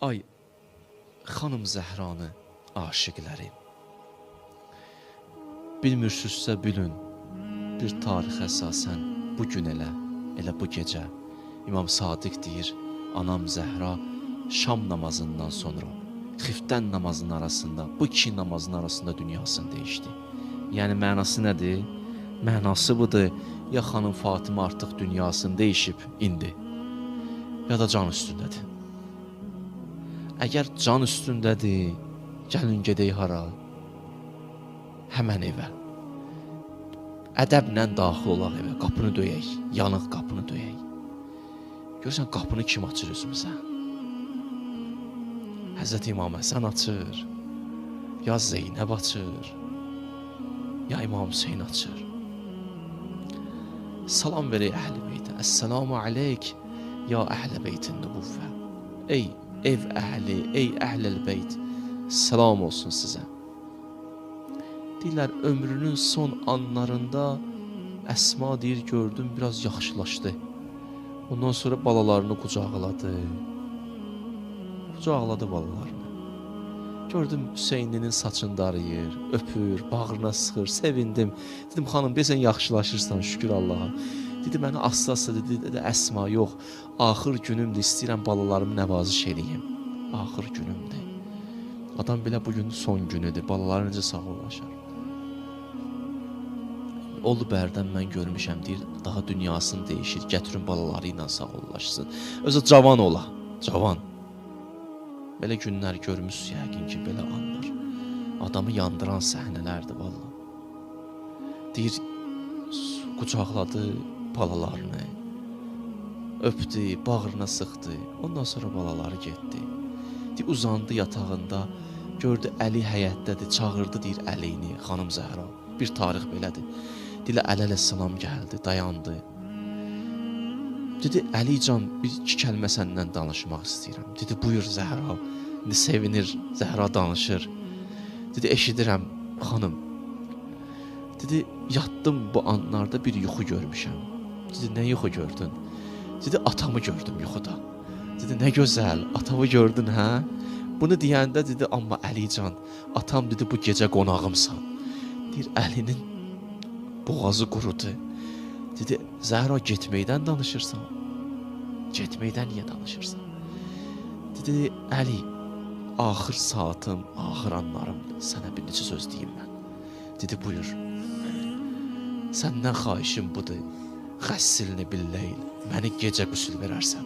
Ay, xanım Zəhranı aşiqlərim, bilmirsizsə bilin, bir tarix əsasən bu gün elə bu gecə İmam Sadiq deyir, anam Zəhra şam namazından sonra xiftən namazının arasında, bu iki namazın arasında dünyasını dəyişdi. Yəni mənası nədir? Mənası budur, ya xanım Fatimə artıq dünyasını dəyişib indi, ya da can üstündədir. Əgər can üstündədir, gəlin gedək hara? Həmən evə. Ədəblə daxil olaq evə, qapını döyək, yanıq qapını döyək. Görürsən, qapını kim açır özümüzə? Həzrət İmam Həsən açır, ya Zeynəb açır, ya İmam Hüseyin açır. Salam verək əhl-i beytə. Əssəlamu aleyk, ya əhl-i beytin nübüvvə. Ey ev əhli, ey əhl-i beyt, salam olsun sizə. Deyirlər, ömrünün son anlarında Əsma deyir, gördüm, biraz yaxşılaşdı. Ondan sonra balalarını qucaqladı. Qucaqladı balalarını. Gördüm, Hüseyninin saçını darıyır, öpür, bağrına sıxır, sevindim. Dedim, xanım, deyəsən yaxşılaşırsan, şükür Allaha. Dedi, mənə asla dedi, Əsma, yox, axır günümdür, istəyirəm balalarımı nəvaziş eləyim. Axır günümdür. Adam belə bugün son günüdür, balaları necə sağollaşar. Olub Bərdən mən görmüşəm, deyir, daha dünyasını dəyişir, gətirin balaları ilə sağollaşsın. Özü cavan ola, cavan. Belə günlər görmüşsün, yəqin ki, belə anlar. Adamı yandıran səhnələrdir, valla. Deyir, qucaqladı balalarını, öpdü, bağrına sıxdı, ondan sonra balaları getdi. Deyir, uzandı yatağında, gördü Əli həyətdədir, çağırdı, deyir, Əliyini, xanım Zəhra. Bir tarix belədir. Deyir, Əli əleyhissalam gəldi, dayandı. Dedi, Əlican, bir iki kəlmə səndən danışmaq istəyirəm. Dedi, buyur Zəhra. İndi sevinir, Zəhra danışır. Dedi, eşidirəm, xanım. Dedi, yatdım bu anlarda bir yuxu görmüşəm. Dedi, nə yuxu gördün? Dedi, atamı gördüm yuxuda. Dedi, nə gözəl, atamı gördün, hə? Bunu deyəndə dedi, amma Əlican, atam dedi, bu gecə qonağımsan. Deyir, Əlinin boğazı qurudu. Dedi, Zəhra, getməkdən danışırsan. Getməkdən niyə danışırsan? Dedi, Əli, axır saatım, axır anlarımdır. Sənə bir neçə söz deyim mən. Dedi, buyur. Səndən xahişim budur. Qəssilni billəyl. Məni gecə qüsül verərsən.